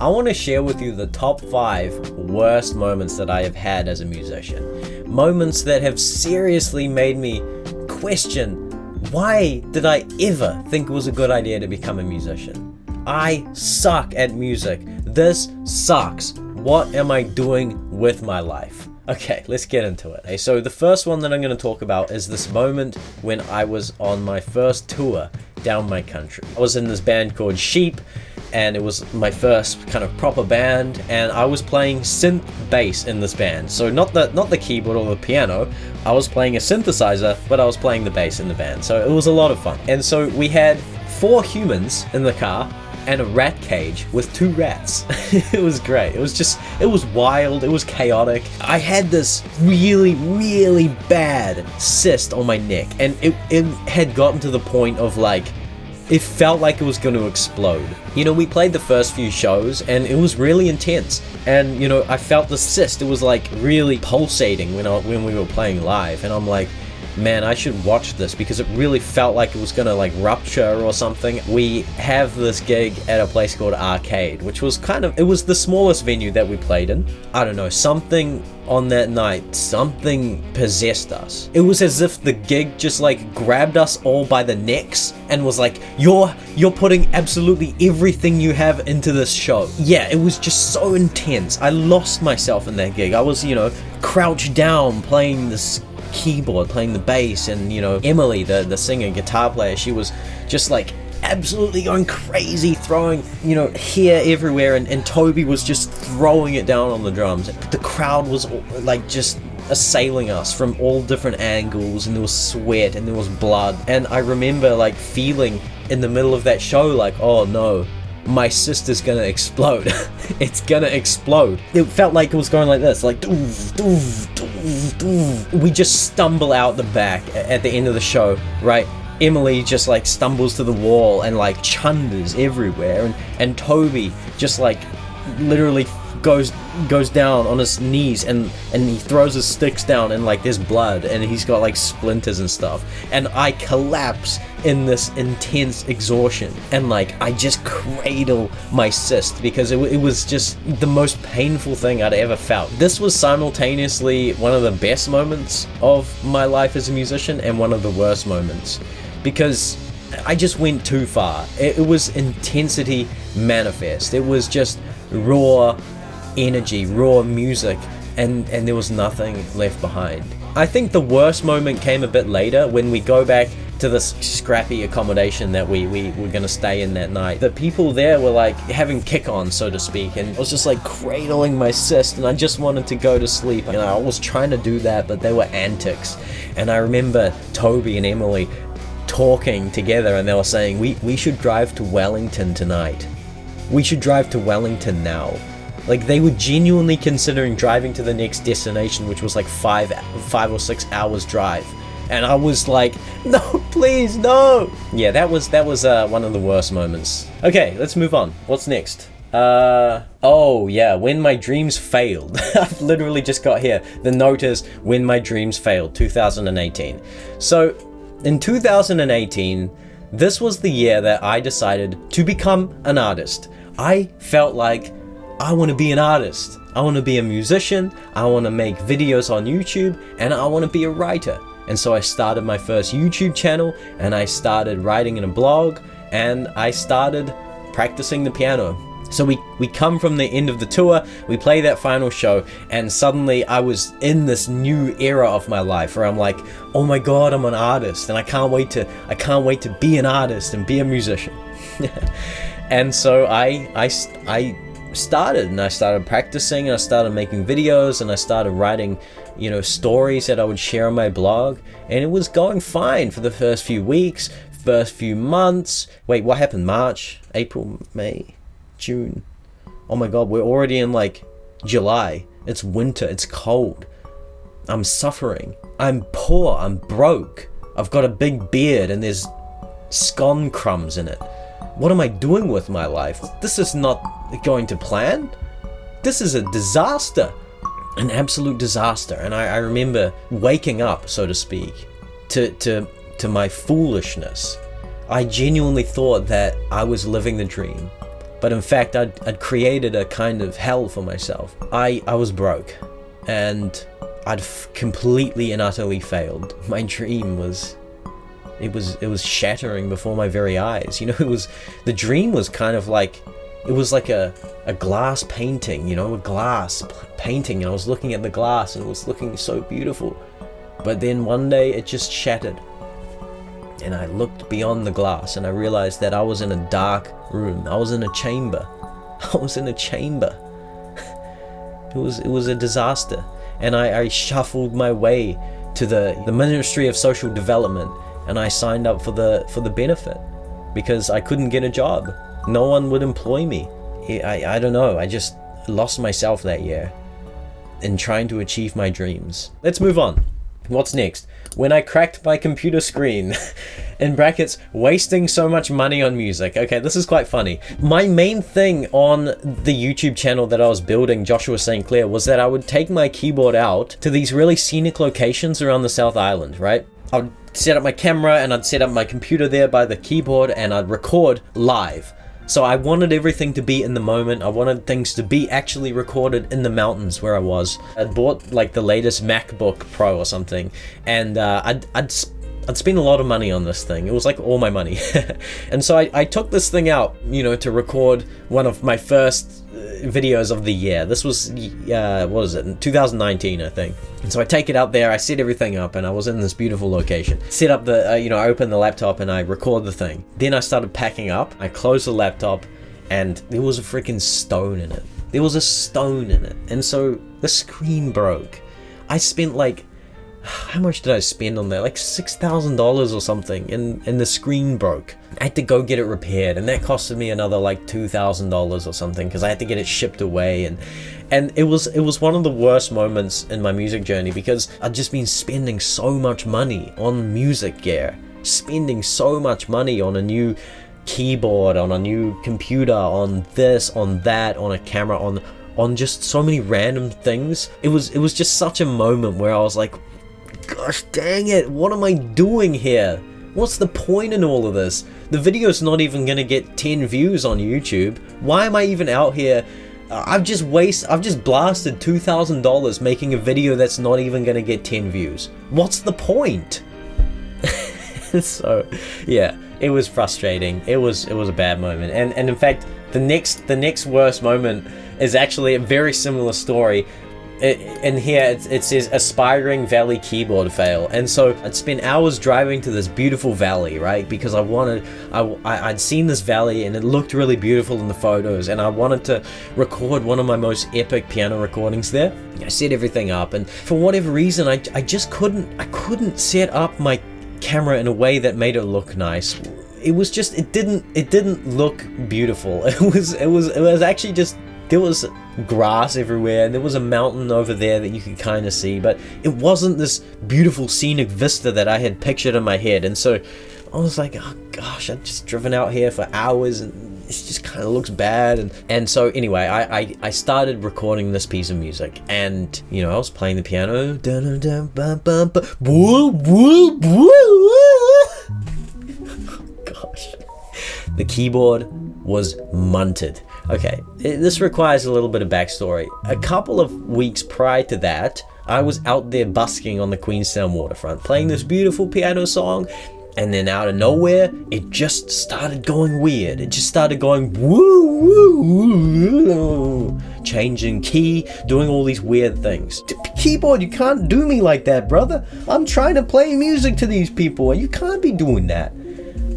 I want to share with you the top 5 worst moments that I have had as a musician. Moments that have seriously made me question, why did I ever think it was a good idea to become a musician? I suck at music. This sucks. What am I doing with my life? Okay, let's get into it. Okay, so the first one that I'm going to talk about is this moment when I was on my first tour down my country. I was in this band called Sheep, and it was my first kind of proper band, and I was playing synth bass in this band. So not the keyboard or the piano. I was playing a synthesizer, but I was playing the bass in the band. So it was a lot of fun. And so we had 4 humans in the car and a rat cage with 2 rats. It was great. It was wild. It was chaotic. I had this really, really bad cyst on my neck, and it had gotten to the point of like, it felt like it was going to explode. You know, we played the first few shows and it was really intense. And, you know, I felt the cyst. It was like really pulsating when we were playing live. And I'm like, man, I should watch this because it really felt like it was gonna like rupture or something. We have this gig at a place called Arcade, which was it was the smallest venue that we played in. I don't know, something on that night, something possessed us. It was as if the gig just like grabbed us all by the necks and was like, you're putting absolutely everything you have into this show. Yeah, it was just so intense. I lost myself in that gig. I was, you know, crouched down playing this keyboard, playing the bass, and you know, Emily, the singer, guitar player, she was just like absolutely going crazy, throwing, you know, hair everywhere, and Toby was just throwing it down on the drums. The crowd was like just assailing us from all different angles, and there was sweat and there was blood, and I remember like feeling in the middle of that show like, oh no, my sister's gonna explode. It's gonna explode. It felt like it was going like this, like doof, doof, doof, doof. We just stumble out the back at the end of the show, right? Emily just like stumbles to the wall and like chunders everywhere, and Toby just like literally goes down on his knees, and he throws his sticks down, and like there's blood and he's got like splinters and stuff, and I collapse in this intense exhaustion, and like I just cradle my cyst because it was just the most painful thing I'd ever felt. This was simultaneously one of the best moments of my life as a musician and one of the worst moments, because I just went too far. It was intensity manifest. It was just raw energy, raw music, and there was nothing left behind. I think the worst moment came a bit later when we go back to this scrappy accommodation that we were gonna stay in that night. The people there were like having kick-on, so to speak, and I was just like cradling my cyst, and I just wanted to go to sleep. And I was trying to do that, but they were antics. And I remember Toby and Emily talking together, and they were saying, we should drive to Wellington tonight. We should drive to Wellington now. Like, they were genuinely considering driving to the next destination, which was like 5 or 6 hours drive. And I was like, no, please, no. Yeah, that was one of the worst moments. Okay, let's move on. What's next? Oh yeah, when my dreams failed. I've literally just got here. The note is, when my dreams failed, 2018. So, in 2018, this was the year that I decided to become an artist. I felt like I want to be an artist. I want to be a musician. I want to make videos on YouTube, and I want to be a writer. And so I started my first YouTube channel, and I started writing in a blog, and I started practicing the piano. So we come from the end of the tour, we play that final show, and suddenly I was in this new era of my life where I'm like, oh my god, I'm an artist, and I can't wait to be an artist and be a musician. And so I started practicing, and I started making videos, and I started writing, you know, stories that I would share on my blog, and it was going fine for the first few weeks, first few months. Wait, what happened? March, April, May, June. Oh my god, we're already in like July. It's winter, it's cold. I'm suffering. I'm poor, I'm broke. I've got a big beard and there's scone crumbs in it. What am I doing with my life? This is not going to plan. This is a disaster. An absolute disaster. And I remember waking up, so to speak, to my foolishness. I genuinely thought that I was living the dream. but in fact I'd created a kind of hell for myself. I was broke, and I'd completely and utterly failed. My dream was, it was shattering before my very eyes. You know, the dream was kind of like, it was like a glass painting, you know, a glass painting, and I was looking at the glass and it was looking so beautiful. But then one day it just shattered, and I looked beyond the glass and I realized that I was in a dark room. I was in a chamber. I was in a chamber. It was a disaster. And I shuffled my way to the Ministry of Social Development, and I signed up for the benefit because I couldn't get a job. No one would employ me. I don't know, I just lost myself that year in trying to achieve my dreams. Let's move on. What's next? When I cracked my computer screen. In brackets, wasting so much money on music. Okay, this is quite funny. My main thing on the YouTube channel that I was building, Joshua St. Clair, was that I would take my keyboard out to these really scenic locations around the South Island, right? I would set up my camera and I'd set up my computer there by the keyboard and I'd record live. So I wanted everything to be in the moment. I wanted things to be actually recorded in the mountains where I was. I'd bought like the latest MacBook Pro or something, and I'd spent a lot of money on this thing. It was like all my money. And so I took this thing out, you know, to record one of my first videos of the year. This was, what was it, in 2019, I think. And so I take it out there, I set everything up, and I was in this beautiful location. Set up the, you know, I open the laptop and I record the thing. Then I started packing up. I closed the laptop, and there was a freaking stone in it. There was a stone in it. And so the screen broke. I spent like, how much did I spend on that? Like $6,000 or something, and the screen broke. I had to go get it repaired, and that costed me another like $2,000 or something because I had to get it shipped away, and it was one of the worst moments in my music journey because I'd just been spending so much money on music gear, spending so much money on a new keyboard, on a new computer, on this, on that, on a camera, on just so many random things. It was just such a moment where I was like, gosh dang it, what am I doing here? What's the point in all of this? The video's not even gonna get 10 views on YouTube. Why am I even out here? I've just blasted $2,000 making a video that's not even gonna get 10 views. What's the point? So yeah, it was frustrating. It was a bad moment. And in fact, the next worst moment is actually a very similar story. In here it says aspiring valley keyboard fail, and so I'd spent hours driving to this beautiful valley, right? Because I'd seen this valley and it looked really beautiful in the photos, and I wanted to record one of my most epic piano recordings there. I set everything up, and for whatever reason I just couldn't set up my camera in a way that made it look nice. It was just, it didn't look beautiful. It was actually just, there was grass everywhere and there was a mountain over there that you could kind of see, but it wasn't this beautiful scenic vista that I had pictured in my head. And so I was like, oh gosh, I've just driven out here for hours and it just kind of looks bad. And so anyway, I started recording this piece of music, and you know, I was playing the piano. Gosh, the keyboard was munted. Okay, this requires a little bit of backstory. A couple of weeks prior to that, I was out there busking on the Queenstown waterfront, playing this beautiful piano song, and then out of nowhere, it just started going weird. It just started going woo, woo, woo, changing key, doing all these weird things. Keyboard, you can't do me like that, brother. I'm trying to play music to these people, and you can't be doing that.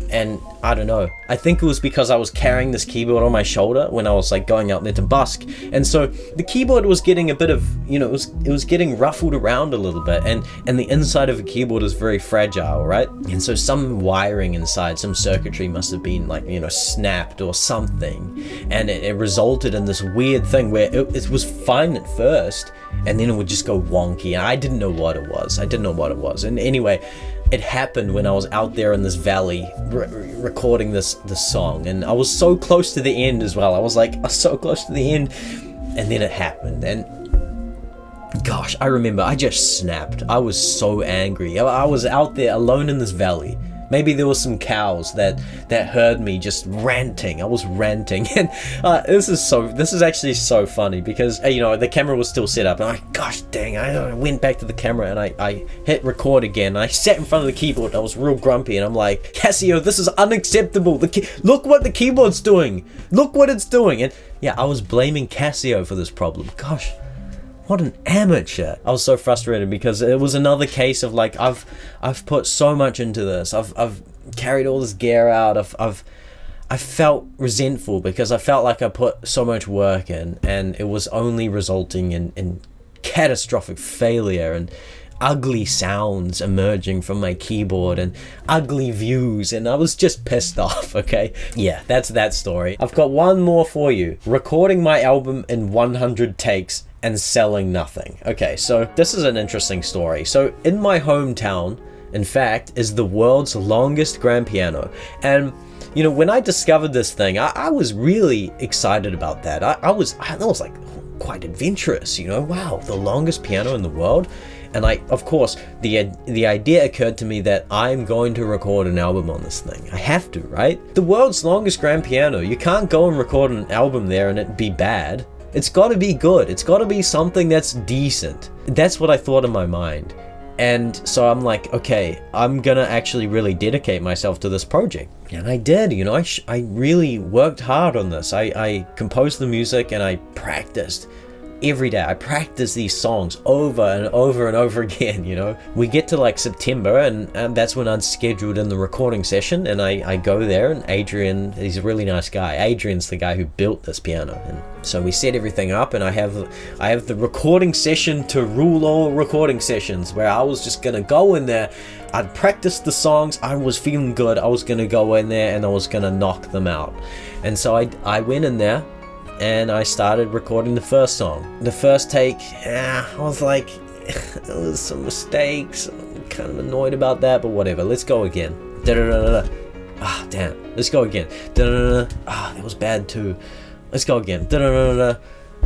And I don't know, I think it was because I was carrying this keyboard on my shoulder when I was like going out there to busk, and so the keyboard was getting a bit of, you know, it was getting ruffled around a little bit, and the inside of a keyboard is very fragile, right? And so some wiring inside, some circuitry must have been like, you know, snapped or something, and it resulted in this weird thing where it was fine at first, and then it would just go wonky, and I didn't know what it was. And anyway, it happened when I was out there in this valley recording this song, and I was so close to the end as well. I was like so close to the end, and then it happened, and gosh, I remember I just snapped. I was so angry. I was out there alone in this valley Maybe there were some cows that heard me just ranting. I was ranting, and this is actually so funny because the camera was still set up, and gosh dang, I went back to the camera and I hit record again. I sat in front of the keyboard. I was real grumpy, and I'm like, Casio, this is unacceptable. Look what the keyboard's doing. Look what it's doing. And yeah, I was blaming Casio for this problem. Gosh. What an amateur. I was so frustrated because it was another case of like, I've put so much into this. I've carried all this gear out. I felt resentful because I felt like I put so much work in, and it was only resulting in catastrophic failure and ugly sounds emerging from my keyboard and ugly views, and I was just pissed off, okay? Yeah, that's that story. I've got one more for you. Recording my album in 100 takes and selling nothing. Okay, so this is an interesting story. So in my hometown, in fact, is the world's longest grand piano. And when I discovered this thing, I was really excited about that. I was like quite adventurous, wow, the longest piano in the world. And of course, the idea occurred to me that I'm going to record an album on this thing. I have to, right? The world's longest grand piano. You can't go and record an album there and it be bad. It's got to be good. It's got to be something that's decent. That's what I thought in my mind. And so I'm like, okay, I'm gonna actually really dedicate myself to this project. And I did, I really worked hard on this. I composed the music and I practiced every day. I practice these songs over and over and over again. We get to like September, and that's when I'm scheduled in the recording session, and I go there, and Adrian, he's a really nice guy. Adrian's the guy who built this piano, and so we set everything up, and I have the recording session to rule all recording sessions, where I was just gonna go in there. I'd practiced the songs. I was feeling good. I was gonna go in there and I was gonna knock them out. And so I went in there and I started recording the first song. The first take, I was like, there was some mistakes. I'm kind of annoyed about that, but whatever. Let's go again. Da-da-da-da-da. Damn. Let's go again. Da-da-da-da. That was bad too. Let's go again. Da-da-da-da-da.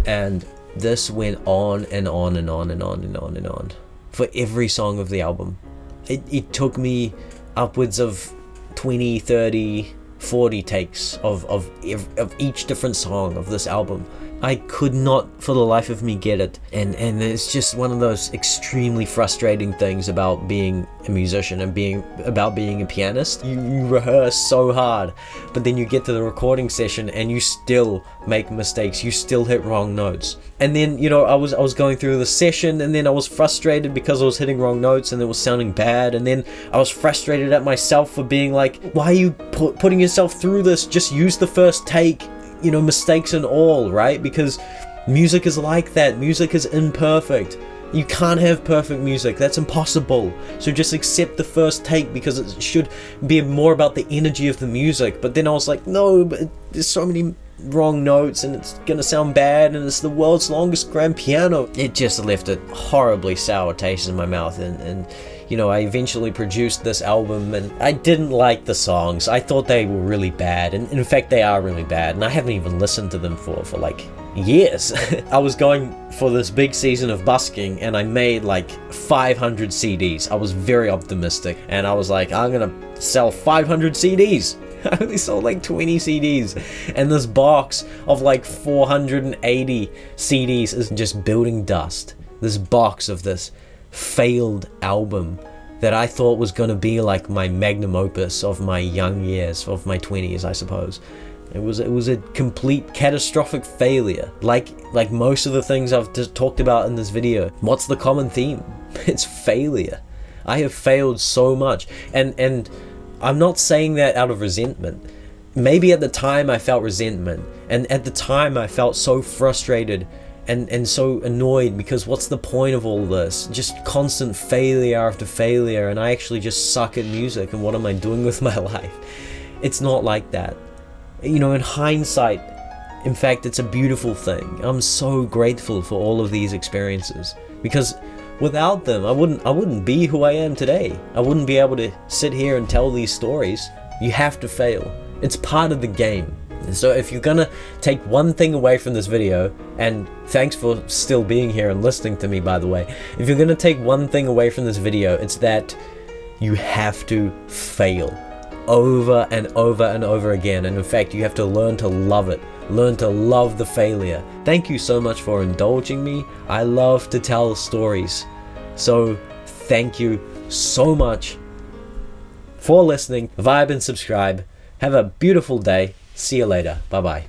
And this went on and on and on and on and on and on for every song of the album. It took me upwards of 20, 30, 40 takes of each different song of this album. I could not for the life of me get it, and it's just one of those extremely frustrating things about being a musician and being a pianist. You rehearse so hard, but then you get to the recording session and you still make mistakes, you still hit wrong notes. And then I was going through the session, and then I was frustrated because I was hitting wrong notes and it was sounding bad, and then I was frustrated at myself for being like, why are you putting yourself through this? Just use the first take, mistakes and all, right? Because music is like that. Music is imperfect. You can't have perfect music. That's impossible. So just accept the first take, because it should be more about the energy of the music. But then I was like, no, but there's so many wrong notes and it's gonna sound bad, and it's the world's longest grand piano. It just left a horribly sour taste in my mouth, and I eventually produced this album, and I didn't like the songs. I thought they were really bad, and in fact they are really bad, and I haven't even listened to them for like years. I was going for this big season of busking, and I made like 500 CDs. I was very optimistic, and I was like, I'm gonna sell 500 CDs. I only sold like 20 CDs, and this box of like 480 CDs is just building dust. This box of this failed album that I thought was going to be like my magnum opus of my young years, of my 20s, I suppose. It was a complete catastrophic failure, like most of the things I've just talked about in this video. What's the common theme? It's failure. I have failed so much, and I'm not saying that out of resentment. Maybe at the time I felt resentment, and at the time I felt so frustrated and so annoyed, because what's the point of all this? Just constant failure after failure, and I actually just suck at music, and what am I doing with my life? It's not like that. In hindsight, in fact, it's a beautiful thing. I'm so grateful for all of these experiences, because without them, I wouldn't be who I am today. I wouldn't be able to sit here and tell these stories. You have to fail. It's part of the game. So if you're gonna take one thing away from this video, and thanks for still being here and listening to me, by the way, if you're gonna take one thing away from this video, it's that You have to fail over and over and over again. And in fact, you have to learn to love it. Learn to love the failure. Thank you so much for indulging me. I love to tell stories. So thank you so much for listening. Vibe and subscribe. Have a beautiful day. See you later. Bye bye.